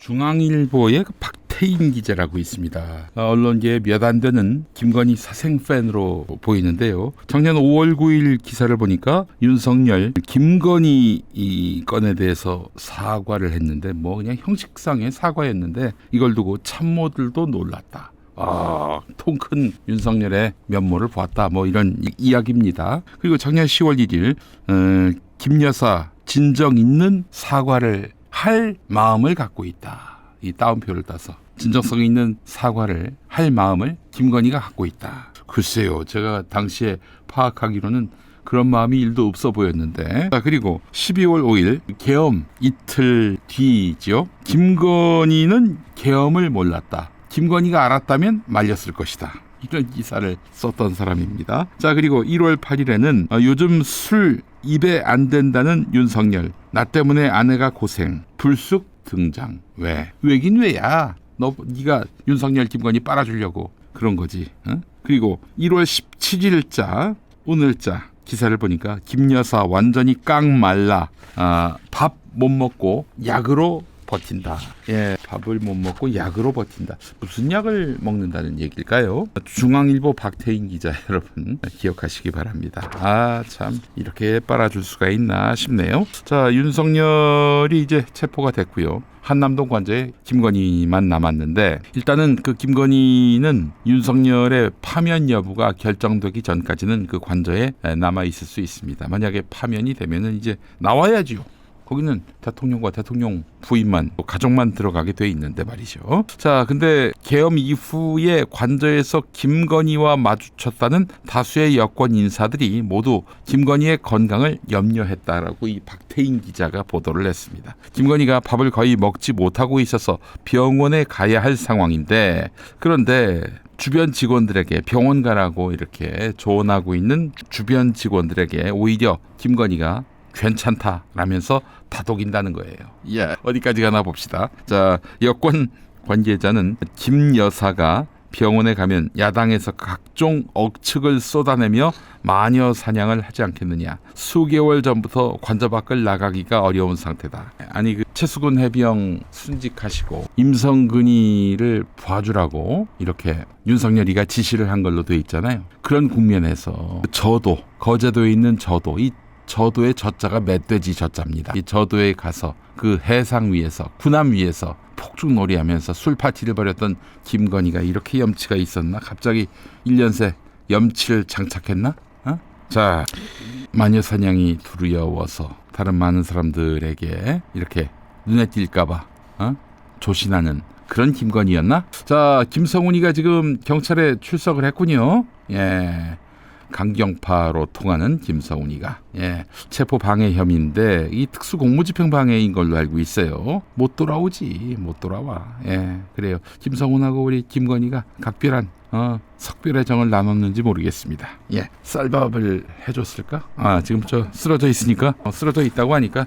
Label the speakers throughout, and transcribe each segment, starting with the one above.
Speaker 1: 중앙일보의 박태인 기자라고 있습니다. 언론계에 몇 안 되는 김건희 사생 팬으로 보이는데요. 작년 5월 9일 기사를 보니까 윤석열, 김건희 이 건에 대해서 사과를 했는데 뭐 그냥 형식상의 사과였는데 이걸 두고 참모들도 놀랐다. 통 큰 윤석열의 면모를 보았다. 뭐 이런 이야기입니다. 그리고 작년 10월 1일 김 여사 진정 있는 사과를 할 마음을 갖고 있다. 이 따옴표를 따서 진정성 있는 사과를 할 마음을 김건희가 갖고 있다. 글쎄요. 제가 당시에 파악하기로는 그런 마음이 1도 없어 보였는데. 그리고 12월 5일 계엄 이틀 뒤죠. 김건희는 계엄을 몰랐다. 김건희가 알았다면 말렸을 것이다. 이런 기사를 썼던 사람입니다. 자, 그리고 1월 8일에는 요즘 술 입에 안 된다는 윤석열. 나 때문에 아내가 고생. 불쑥 등장. 왜? 왜긴 왜야. 네가 윤석열 김건희 빨아주려고 그런 거지. 어? 그리고 1월 17일자 오늘자 기사를 보니까 김 여사 완전히 깡 말라. 밥 못 먹고 약으로 버틴다. 예, 밥을 못 먹고 약으로 버틴다. 무슨 약을 먹는다는 얘기일까요? 중앙일보 박태인 기자 여러분 기억하시기 바랍니다. 참 이렇게 빨아줄 수가 있나 싶네요. 자, 윤석열이 이제 체포가 됐고요. 한남동 관저에 김건희만 남았는데 일단은 그 김건희는 윤석열의 파면 여부가 결정되기 전까지는 그 관저에 남아 있을 수 있습니다. 만약에 파면이 되면은 이제 나와야지요. 거기는 대통령과 대통령 부인만, 가족만 들어가게 돼 있는데 말이죠. 자, 근데 계엄 이후에 관저에서 김건희와 마주쳤다는 다수의 여권 인사들이 모두 김건희의 건강을 염려했다라고 이 박태인 기자가 보도를 했습니다. 김건희가 밥을 거의 먹지 못하고 있어서 병원에 가야 할 상황인데, 그런데 주변 직원들에게 병원 가라고 이렇게 조언하고 있는 주변 직원들에게 오히려 김건희가 괜찮다라면서 다독인다는 거예요. 예, 어디까지 가나 봅시다. 자, 여권 관계자는 김 여사가 병원에 가면 야당에서 각종 억측을 쏟아내며 마녀 사냥을 하지 않겠느냐. 수개월 전부터 관저 밖을 나가기가 어려운 상태다. 아니, 그 최수근 해병 순직하시고 임성근이를 봐주라고 이렇게 윤석열이가 지시를 한 걸로 돼 있잖아요. 그런 국면에서 저도, 거제도에 있는 저도, 이 저도의 저자가 멧돼지 저자입니다. 이 저도에 가서 그 해상 위에서, 군함 위에서 폭죽놀이하면서 술 파티를 벌였던 김건희가 이렇게 염치가 있었나? 갑자기 1년 새 염치를 장착했나? 자, 마녀 사냥이 두려워서 다른 많은 사람들에게 이렇게 눈에 띌까봐 조신하는 그런 김건희였나? 자, 김성훈이가 지금 경찰에 출석을 했군요. 예. 강경파로 통하는 김성훈이가 체포 방해 혐의인데 이 특수 공무집행 방해인 걸로 알고 있어요. 못 돌아오지, 못 돌아와. 그래요. 김성훈하고 우리 김건희가 각별한 석별의 정을 나눴는지 모르겠습니다. 쌀밥을 해줬을까? 지금 저 쓰러져 있으니까 쓰러져 있다고 하니까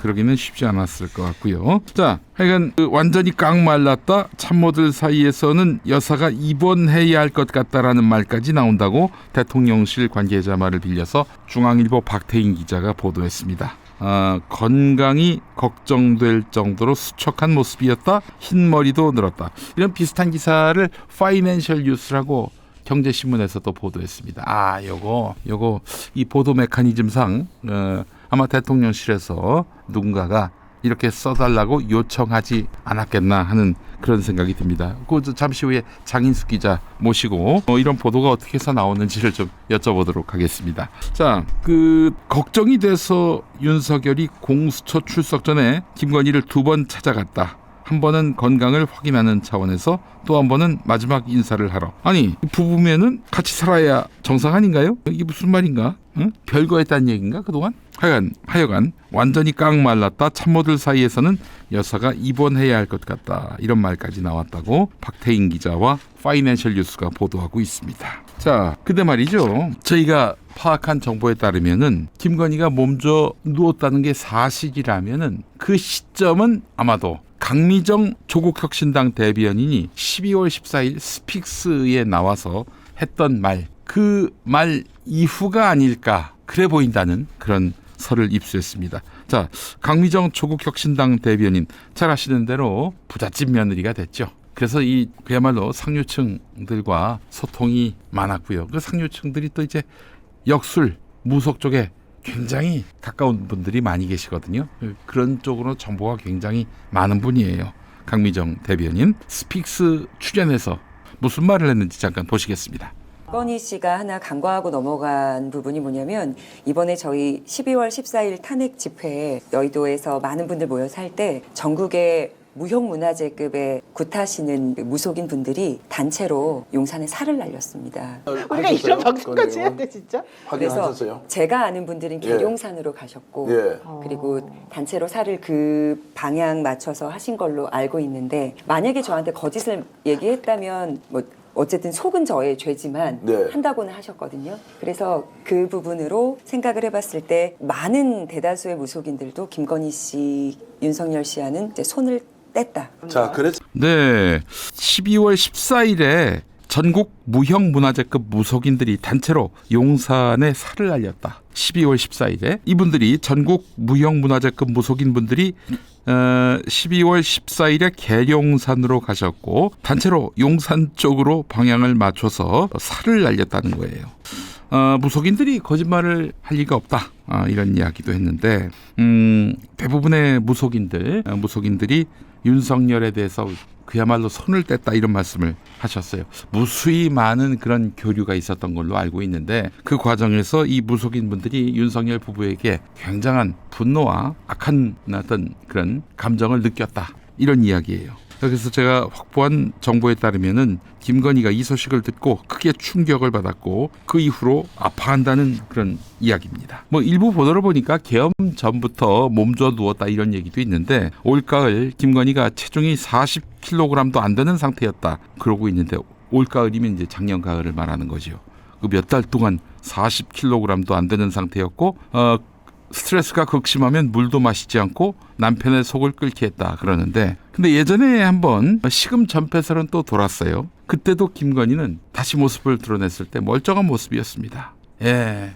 Speaker 1: 그러기는 쉽지 않았을 것 같고요. 자, 하여간 완전히 깡 말랐다. 참모들 사이에서는 여사가 입원해야 할 것 같다라는 말까지 나온다고 대통령실 관계자 말을 빌려서 중앙일보 박태인 기자가 보도했습니다. 건강이 걱정될 정도로 수척한 모습이었다. 흰머리도 늘었다. 이런 비슷한 기사를 파이낸셜 뉴스라고 경제신문에서도 보도했습니다. 요거 이 보도 메커니즘상 아마 대통령실에서 누군가가 이렇게 써달라고 요청하지 않았겠나 하는 그런 생각이 듭니다. 잠시 후에 장인숙 기자 모시고 이런 보도가 어떻게 해서 나오는지를 좀 여쭤보도록 하겠습니다. 자, 걱정이 돼서 윤석열이 공수처 출석 전에 김건희를 2번 찾아갔다. 한 번은 건강을 확인하는 차원에서 또 한 번은 마지막 인사를 하러. 아니, 부부면은 같이 살아야 정상 아닌가요? 이게 무슨 말인가? 별거 했다는 얘기인가 그동안? 하여간 완전히 깡 말랐다. 참모들 사이에서는 여사가 입원해야 할 것 같다. 이런 말까지 나왔다고 박태인 기자와 파이낸셜 뉴스가 보도하고 있습니다. 자, 근데 말이죠. 저희가 파악한 정보에 따르면은 김건희가 몸져 누웠다는 게 사실이라면은 그 시점은 아마도 강미정 조국혁신당 대변인이 12월 14일 스픽스에 나와서 했던 말, 그 말 이후가 아닐까 그래 보인다는 그런 설을 입수했습니다. 자, 강미정 조국혁신당 대변인, 잘 아시는 대로 부잣집 며느리가 됐죠. 그래서 이 그야말로 상류층들과 소통이 많았고요. 그 상류층들이 또 이제 역술, 무속 쪽에 굉장히 가까운 분들이 많이 계시거든요. 그런 쪽으로 정보가 굉장히 많은 분이에요. 강미정 대변인 스픽스 출연해서 무슨 말을 했는지 잠깐 보시겠습니다.
Speaker 2: 건희 씨가 하나 간과하고 넘어간 부분이 뭐냐면 이번에 저희 12월 14일 탄핵 집회에 여의도에서 많은 분들 모여서 할 때 전국의 무형문화재급에 굿하시는 무속인 분들이 단체로 용산에 살을 날렸습니다.
Speaker 3: 우리가 이런 방송까지 해야 돼 진짜?
Speaker 2: 그래서
Speaker 4: 확인하셨어요?
Speaker 2: 제가 아는 분들은
Speaker 4: 예.
Speaker 2: 계룡산으로 가셨고
Speaker 4: 예.
Speaker 2: 그리고 단체로 살을 그 방향 맞춰서 하신 걸로 알고 있는데 만약에 저한테 거짓을 얘기했다면 뭐 어쨌든 속은 저의 죄지만
Speaker 4: 네.
Speaker 2: 한다고는 하셨거든요. 그래서 그 부분으로 생각을 해봤을 때 많은 대다수의 무속인들도 김건희 씨, 윤석열 씨와는 이제 손을 뗐다.
Speaker 4: 자, 그래서
Speaker 1: 네, 12월 14일에 전국 무형문화재급 무속인들이 단체로 용산에 살을 날렸다. 12월 14일에 이분들이 전국 무형문화재급 무속인 분들이 12월 14일에 계룡산으로 가셨고 단체로 용산 쪽으로 방향을 맞춰서 살을 날렸다는 거예요. 무속인들이 거짓말을 할 리가 없다. 이런 이야기도 했는데 대부분의 무속인들이 윤석열에 대해서 그야말로 손을 뗐다 이런 말씀을 하셨어요. 무수히 많은 그런 교류가 있었던 걸로 알고 있는데 그 과정에서 이 무속인 분들이 윤석열 부부에게 굉장한 분노와 악한 어떤 그런 감정을 느꼈다 이런 이야기예요. 그래서 제가 확보한 정보에 따르면은 김건희가 이 소식을 듣고 크게 충격을 받았고 그 이후로 아파한다는 그런 이야기입니다. 뭐 일부 보도를 보니까 계엄 전부터 몸져 누웠다 이런 얘기도 있는데 올가을 김건희가 체중이 40kg도 안 되는 상태였다 그러고 있는데 올가을이면 이제 작년 가을을 말하는 거죠. 그 몇 달 동안 40kg도 안 되는 상태였고 스트레스가 극심하면 물도 마시지 않고 남편의 속을 끓게 했다 그러는데 근데 예전에 한번 시금 전패설은 또 돌았어요. 그때도 김건희는 다시 모습을 드러냈을 때 멀쩡한 모습이었습니다. 예,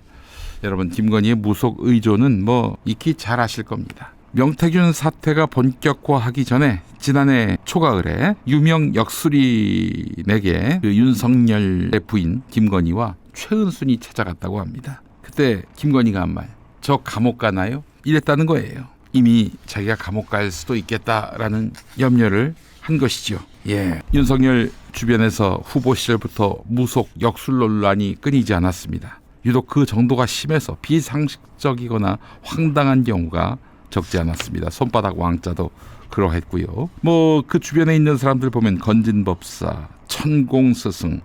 Speaker 1: 여러분 김건희의 무속 의존은 뭐 익히 잘 아실 겁니다. 명태균 사태가 본격화하기 전에 지난해 초가을에 유명 역술인에게 그 윤석열의 부인 김건희와 최은순이 찾아갔다고 합니다. 그때 김건희가 한 말, 저 감옥 가나요? 이랬다는 거예요. 이미 자기가 감옥 갈 수도 있겠다라는 염려를 한 것이죠. 예, 윤석열 주변에서 후보 시절부터 무속 역술 논란이 끊이지 않았습니다. 유독 그 정도가 심해서 비상식적이거나 황당한 경우가 적지 않았습니다. 손바닥 왕자도 그러했고요. 뭐 그 주변에 있는 사람들 보면 건진법사, 천공스승,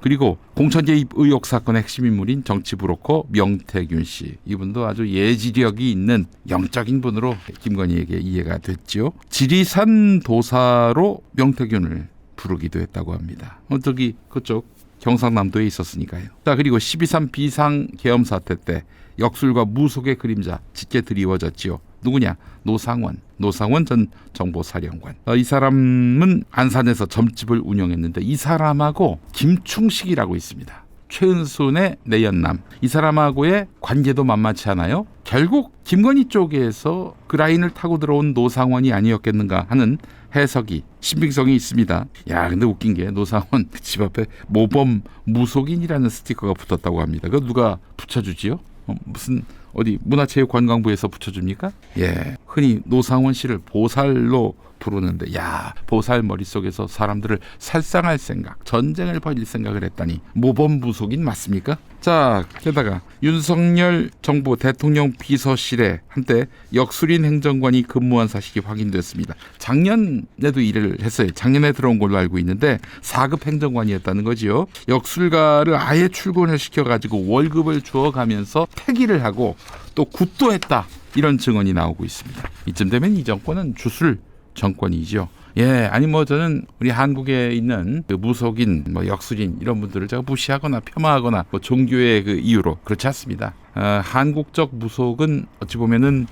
Speaker 1: 그리고 공천 개입 의혹 사건의 핵심 인물인 정치 브로커 명태균 씨. 이분도 아주 예지력이 있는 영적인 분으로 김건희에게 이해가 됐죠. 지리산 도사로 명태균을 부르기도 했다고 합니다. 저기 그쪽 경상남도에 있었으니까요. 자, 그리고 12.3 비상 계엄 사태 때 역술과 무속의 그림자 짙게 드리워졌지요. 누구냐? 노상원 전 정보사령관. 이 사람은 안산에서 점집을 운영했는데 이 사람하고 김충식이라고 있습니다. 최은순의 내연남. 이 사람하고의 관계도 만만치 않아요. 결국 김건희 쪽에서 그 라인을 타고 들어온 노상원이 아니었겠는가 하는 해석이 신빙성이 있습니다. 야, 근데 웃긴 게 노상원 집 앞에 모범 무속인이라는 스티커가 붙었다고 합니다. 그거 누가 붙여주지요? 무슨 어디 문화체육관광부에서 붙여줍니까? 예, 흔히 노상원 씨를 보살로 부르는데 야, 보살 머릿속에서 사람들을 살상할 생각, 전쟁을 벌일 생각을 했다니 모범 무속인 맞습니까? 자, 게다가 윤석열 정부 대통령 비서실에 한때 역술인 행정관이 근무한 사실이 확인됐습니다. 작년에도 일을 했어요. 작년에 들어온 걸로 알고 있는데 4급 행정관이었다는 거지요. 역술가를 아예 출근을 시켜가지고 월급을 주어가면서 폐기를 하고 또 굿도 했다. 이런 증언이 나오고 있습니다. 이쯤 되면 이 정권은 주술 정권이죠. 예, 아니 뭐 저는 우리 한국에 있는 그 무속인, 뭐 역술인 이런 분들을 제가 무시하거나 폄하하거나 뭐 종교의 그 이유로 그렇지 않습니다. 한국적 무속은 어찌 보면은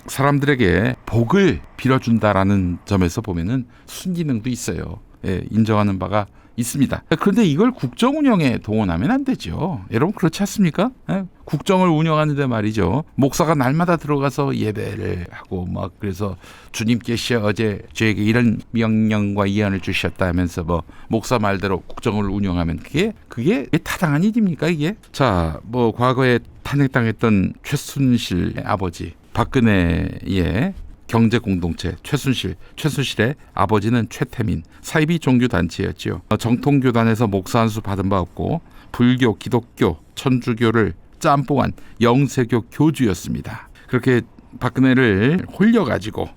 Speaker 1: 사람들에게 복을 빌어준다라는 점에서 보면은 순기능도 있어요. 예, 인정하는 바가 있습니다. 그런데 이걸 국정 운영에 동원하면 안 되죠. 여러분 그렇지 않습니까? 예? 국정을 운영하는데 말이죠. 목사가 날마다 들어가서 예배를 하고 막 그래서 주님께서 어제 저에게 이런 명령과 예언을 주셨다 하면서 뭐 목사 말대로 국정을 운영하면 그게 타당한 일입니까 이게? 자, 뭐 과거에 탄핵당했던 최순실의 아버지 박근혜의 경제 공동체 최순실의 아버지는 최태민 사이비 종교 단체였지요. 정통교단에서 목사 한 수 받은 바 없고 불교, 기독교, 천주교를 짬뽕한 영세교 교주였습니다. 그렇게 박근혜를 홀려가지고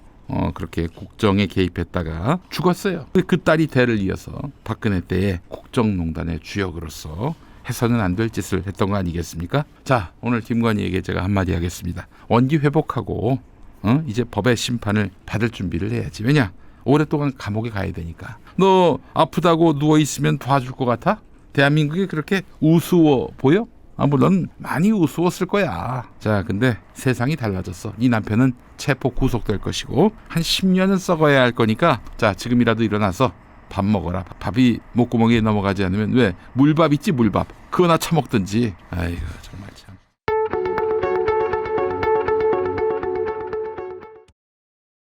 Speaker 1: 그렇게 국정에 개입했다가 죽었어요. 그 딸이 대를 이어서 박근혜 때의 국정농단의 주역으로서 해서는 안 될 짓을 했던 거 아니겠습니까? 자, 오늘 김건희에게 제가 한마디 하겠습니다. 원기 회복하고 이제 법의 심판을 받을 준비를 해야지. 왜냐? 오랫동안 감옥에 가야 되니까. 너 아프다고 누워있으면 도와줄 것 같아? 대한민국이 그렇게 우스워 보여? 물론 많이 우스웠을 거야. 자, 근데 세상이 달라졌어. 네 남편은 체포 구속될 것이고 한 10년은 썩어야 할 거니까 자, 지금이라도 일어나서 밥 먹어라. 밥이 목구멍에 넘어가지 않으면 왜? 물밥 있지 물밥. 그거나 처먹든지. 아이고 정말.